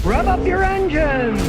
Rev up your engines!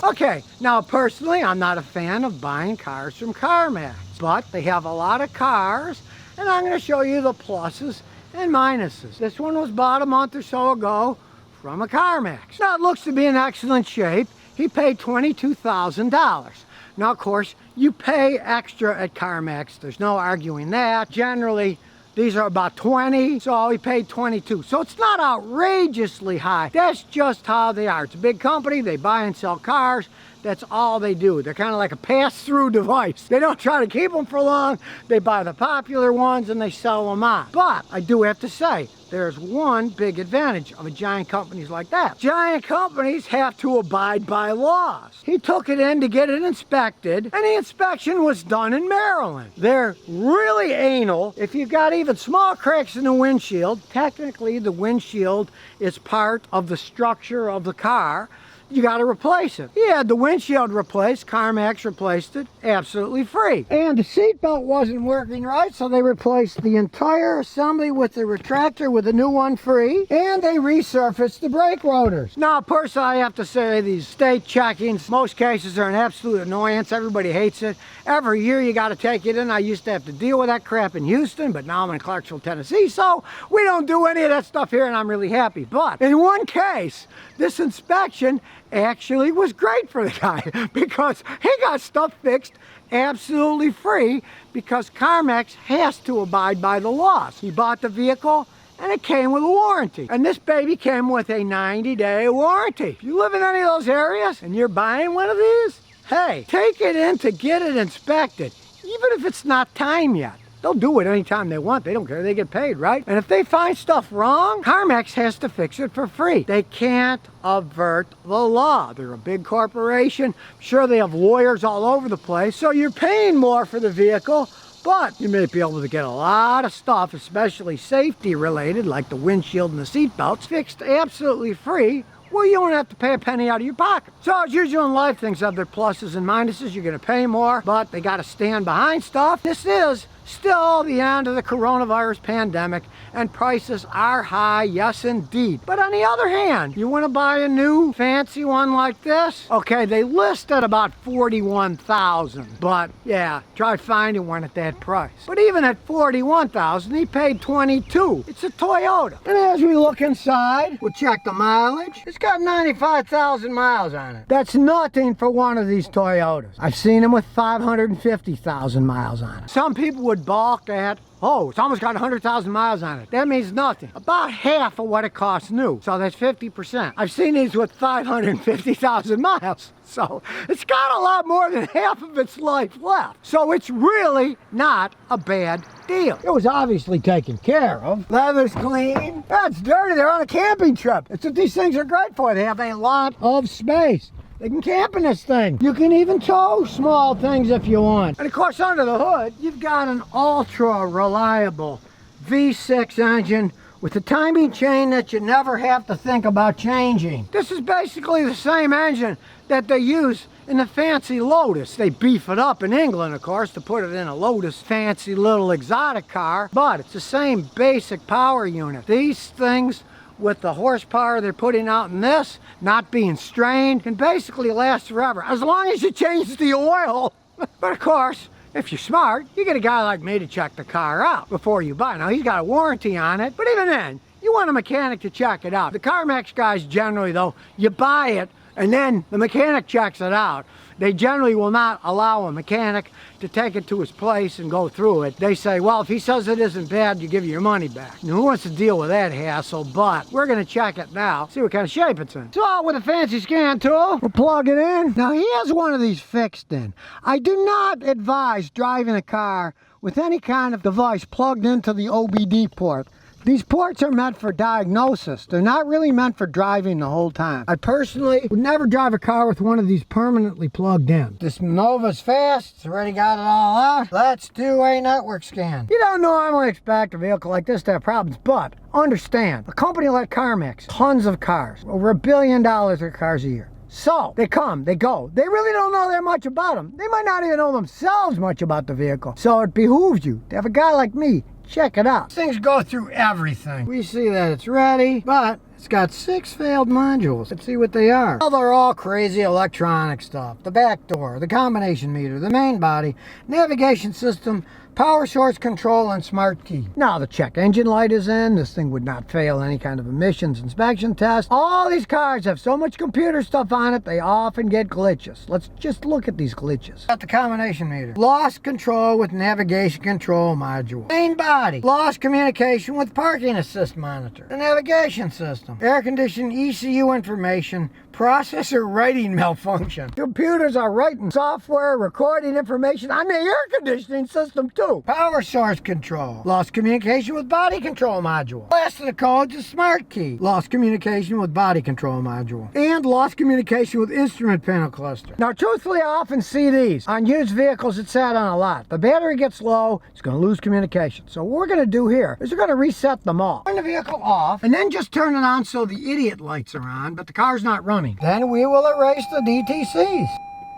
Okay, now personally, I'm not a fan of buying cars from Carmax, but they have a lot of cars, and I'm going to show you the pluses and minuses. This one was bought a month or so ago from a Carmax. Now, it looks to be in excellent shape. He paid $22,000. Now, of course, you pay extra at Carmax. There's no arguing that. Generally, these are about 20, so he paid 22. So it's not outrageously high. That's just how they are. It's a big company. They buy and sell cars. That's all they do. They're kind of like a pass-through device. They don't try to keep them for long. They buy the popular ones and they sell them on. But I do have to say, there's one big advantage of a giant companies like that. Giant companies have to abide by laws. He took it in to get it inspected, and the inspection was done in Maryland. They're really anal. If you've got even small cracks in the windshield, technically the windshield is part of the structure of the car. You got to replace it. He had the windshield replaced. Carmax replaced it absolutely free. And the seatbelt wasn't working right, so they replaced the entire assembly with the retractor with a new one free, and they resurfaced the brake rotors. Now, personally, I have to say these state checkings, most cases are an absolute annoyance. Everybody hates it. Every year you got to take it in. I used to have to deal with that crap in Houston, but now I'm in Clarksville, Tennessee, so we don't do any of that stuff here, and I'm really happy. But in one case, this inspection actually was great for the guy because he got stuff fixed absolutely free because Carmax has to abide by the laws. He bought the vehicle and it came with a warranty. And this baby came with a 90-day warranty. If you live in any of those areas and you're buying one of these, hey, take it in to get it inspected, even if it's not time yet. They'll do it anytime they want. They don't care. They get paid, right? And if they find stuff wrong, Carmax has to fix it for free. They can't avert the law. They're a big corporation. I'm sure they have lawyers all over the place. So you're paying more for the vehicle, but you may be able to get a lot of stuff, especially safety related, like the windshield and the seat belts, fixed absolutely free. Well, you don't have to pay a penny out of your pocket. So as usual in life, things have their pluses and minuses. You're going to pay more, but they got to stand behind stuff. This is still the end of the coronavirus pandemic, and prices are high, yes indeed. But on the other hand, you want to buy a new fancy one like this? Okay, they list at about $41,000, but yeah, try finding one at that price. But even at $41,000, he paid $22,000. It's a Toyota. And as we look inside, we'll check the mileage. It's got 95,000 miles on it. That's nothing for one of these Toyotas. I've seen them with 550,000 miles on it. Some people would balk at, oh, it's almost got 100,000 miles on it. That means nothing. About half of what it costs new. So that's 50%. I've seen these with 550,000 miles. So it's got a lot more than half of its life left. So it's really not a bad deal. It was obviously taken care of. Leather's clean. That's dirty. They're on a camping trip. That's what these things are great for. They have a lot of space. They can camp in this thing. You can even tow small things if you want. And of course, under the hood, you've got an ultra reliable V6 engine with a timing chain that you never have to think about changing. This is basically the same engine that they use in the fancy Lotus. They beef it up in England, of course, to put it in a Lotus fancy little exotic car, but it's the same basic power unit. These things, with the horsepower they're putting out in this, not being strained, can basically last forever, as long as you change the oil. But of course, if you're smart, you get a guy like me to check the car out before you buy. Now, he's got a warranty on it, but even then, you want a mechanic to check it out. The Carmax guys generally, though, you buy it, and then the mechanic checks it out. They generally will not allow a mechanic to take it to his place and go through it. They say, well, if he says it isn't bad, you give your money back. Now, who wants to deal with that hassle? But we're going to check it now, see what kind of shape it's in. So with a fancy scan tool, we'll plug it in. Now, he has one of these fixed in. I do not advise driving a car with any kind of device plugged into the OBD port. These ports are meant for diagnosis. They're not really meant for driving the whole time. I personally would never drive a car with one of these permanently plugged in. This Nova's fast. It's already got it all out. Let's do a network scan. You don't normally expect a vehicle like this to have problems, but understand, a company like Carmax, tons of cars, over $1 billion of cars a year. So, they come, they go. They really don't know that much about them. They might not even know themselves much about the vehicle. So it behooves you to have a guy like me check it out. Things go through everything. We see that it's ready, but it's got 6 failed modules. Let's see what they are. Well, they're all crazy electronic stuff. The back door, the combination meter, the main body, navigation system, power source control, and smart key. Now the check engine light is in. This thing would not fail any kind of emissions inspection test. All these cars have so much computer stuff on it, they often get glitches. Let's just look at these glitches. Got the combination meter. Lost control with navigation control module. Main body. Lost communication with parking assist monitor. The navigation system. Air conditioning ECU information. Processor writing malfunction. Computers are writing software, recording information on the air conditioning system too. Power source control. Lost communication with body control module. Last of the codes is smart key. Lost communication with body control module. And lost communication with instrument panel cluster. Now truthfully, I often see these on used vehicles that sat on a lot. The battery gets low, it's going to lose communication. So what we're going to do here is we're going to reset them all. Turn the vehicle off and then just turn it on so the idiot lights are on, but the car's not running. Then we will erase the DTCs.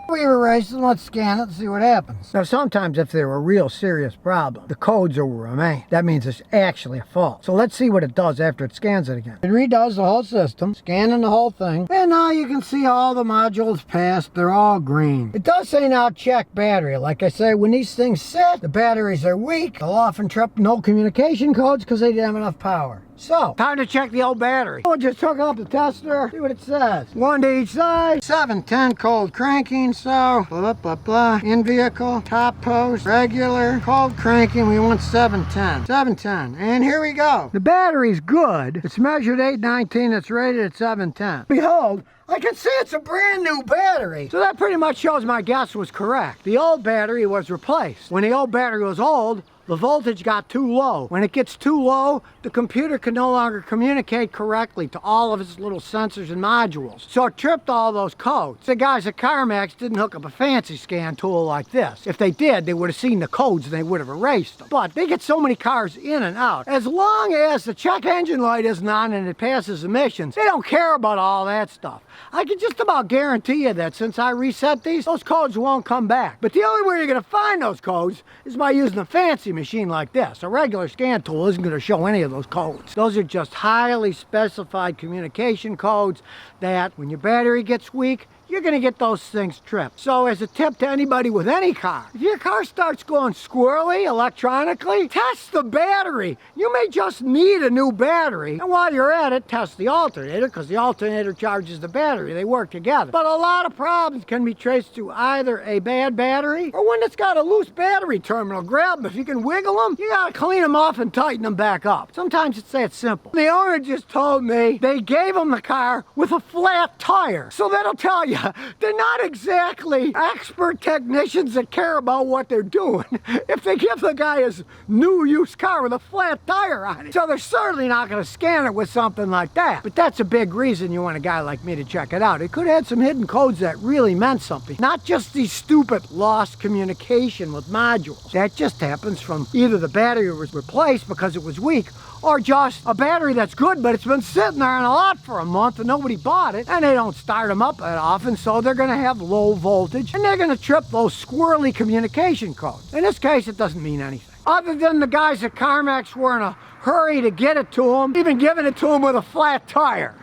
We erase them, let's scan it and see what happens. Now sometimes if they're a real serious problem, the codes will remain. That means it's actually a fault. So let's see what it does after it scans it again. It redoes the whole system, scanning the whole thing. And now you can see all the modules passed, they're all green. It does say now check battery. Like I say, when these things sit, the batteries are weak. They'll often trip no communication codes because they didn't have enough power. So, time to check the old battery. We'll just hook up the tester, see what it says. 1 to each side, 710 cold cranking, so, blah, blah, blah. In vehicle, top post, regular, cold cranking, we want 710. 710, and here we go. The battery's good. It's measured 819, it's rated at 710. Behold, I can see it's a brand new battery. So that pretty much shows my guess was correct. The old battery was replaced. When the old battery was old, the voltage got too low. When it gets too low, the computer can no longer communicate correctly to all of its little sensors and modules. So it tripped all those codes. The guys at Carmax didn't hook up a fancy scan tool like this. If they did, they would have seen the codes and they would have erased them. But they get so many cars in and out. As long as the check engine light isn't on and it passes emissions, they don't care about all that stuff. I can just about guarantee you that since I reset these, those codes won't come back. But the only way you're going to find those codes is by using a fancy machine like this. A regular scan tool isn't going to show any of those codes. Those are just highly specified communication codes that when your battery gets weak, you're going to get those things tripped. So as a tip to anybody with any car, if your car starts going squirrely electronically, test the battery. You may just need a new battery. And while you're at it, test the alternator, because the alternator charges the battery. They work together. But a lot of problems can be traced to either a bad battery or one that's got a loose battery terminal. Grab them. If you can wiggle them, you got to clean them off and tighten them back up. Sometimes it's that simple. The owner just told me they gave him the car with a flat tire. So that'll tell you they're not exactly expert technicians that care about what they're doing if they give the guy his new used car with a flat tire on it. So they're certainly not going to scan it with something like that. But that's a big reason you want a guy like me to check it out. It could have some hidden codes that really meant something. Not just these stupid lost communication with modules. That just happens from either the battery was replaced because it was weak, or just a battery that's good, but it's been sitting there on a lot for a month and nobody bought it, and they don't start them up that often, so they're going to have low voltage, and they're going to trip those squirrely communication codes. In this case, it doesn't mean anything. Other than the guys at Carmax were in a hurry to get it to them, even giving it to them with a flat tire.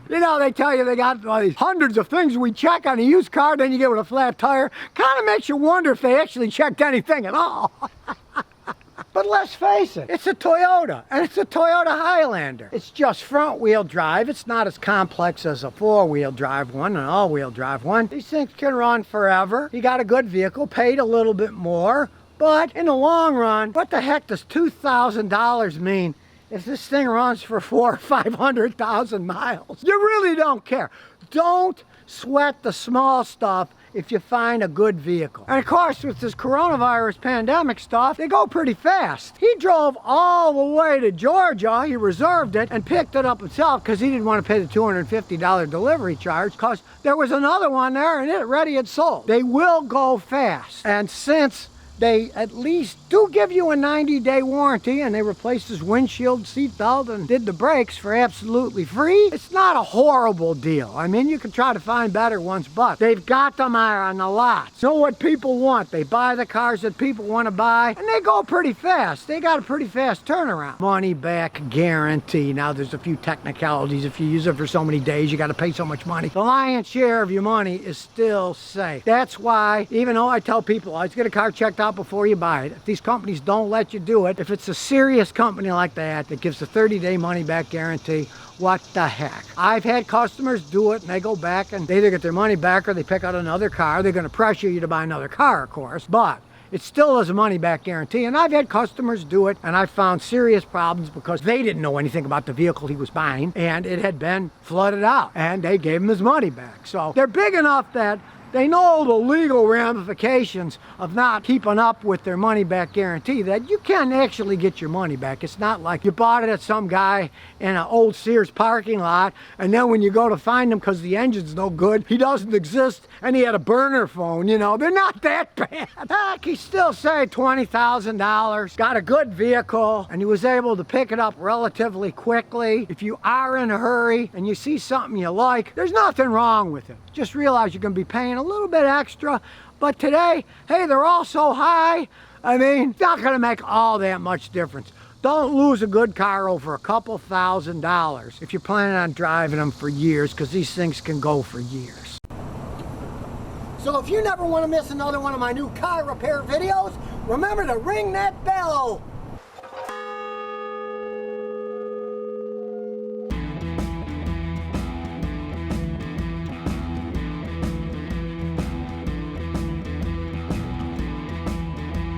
You know, they tell you they got all these hundreds of things we check on a used car, then you get with a flat tire. Kind of makes you wonder if they actually checked anything at all. But let's face it, it's a Toyota, and it's a Toyota Highlander. It's just front-wheel drive. It's not as complex as a four-wheel drive one, an all-wheel drive one. These things can run forever. You got a good vehicle, paid a little bit more, but in the long run, what the heck does $2,000 mean if this thing runs for 400,000 or 500,000 miles? You really don't care. Don't sweat the small stuff if you find a good vehicle. And of course, with this coronavirus pandemic stuff, they go pretty fast. He drove all the way to Georgia, he reserved it, and picked it up himself because he didn't want to pay the $250 delivery charge because there was another one there and it already had sold. They will go fast. And since they at least do give you a 90-day warranty, and they replaced his windshield, seatbelt, and did the brakes for absolutely free. It's not a horrible deal. I mean, you can try to find better ones, but they've got them on the lots. Know what people want. They buy the cars that people want to buy, and they go pretty fast. They got a pretty fast turnaround. Money back guarantee. Now, there's a few technicalities. If you use it for so many days, you got to pay so much money. The lion's share of your money is still safe. That's why, even though I tell people, always get a car checked out before you buy it. If these companies don't let you do it, if it's a serious company like that gives a 30-day money-back guarantee, what the heck? I've had customers do it, and they go back and they either get their money back or they pick out another car. They're going to pressure you to buy another car, of course, but it still is a money-back guarantee. And I've had customers do it, and I found serious problems because they didn't know anything about the vehicle he was buying, and it had been flooded out, and they gave him his money back. So they're big enough that they know the legal ramifications of not keeping up with their money-back guarantee, that you can actually get your money back. It's not like you bought it at some guy in an old Sears parking lot, and then when you go to find him because the engine's no good, he doesn't exist, and he had a burner phone. You know, they're not that bad. Heck, he still saved $20,000, got a good vehicle, and he was able to pick it up relatively quickly. If you are in a hurry and you see something you like, there's nothing wrong with it. Just realize you're going to be paying a little bit extra, but today, hey, they're all so high. I mean, it's not going to make all that much difference. Don't lose a good car over a couple $1,000s if you're planning on driving them for years, because these things can go for years. So if you never want to miss another one of my new car repair videos, remember to ring that bell.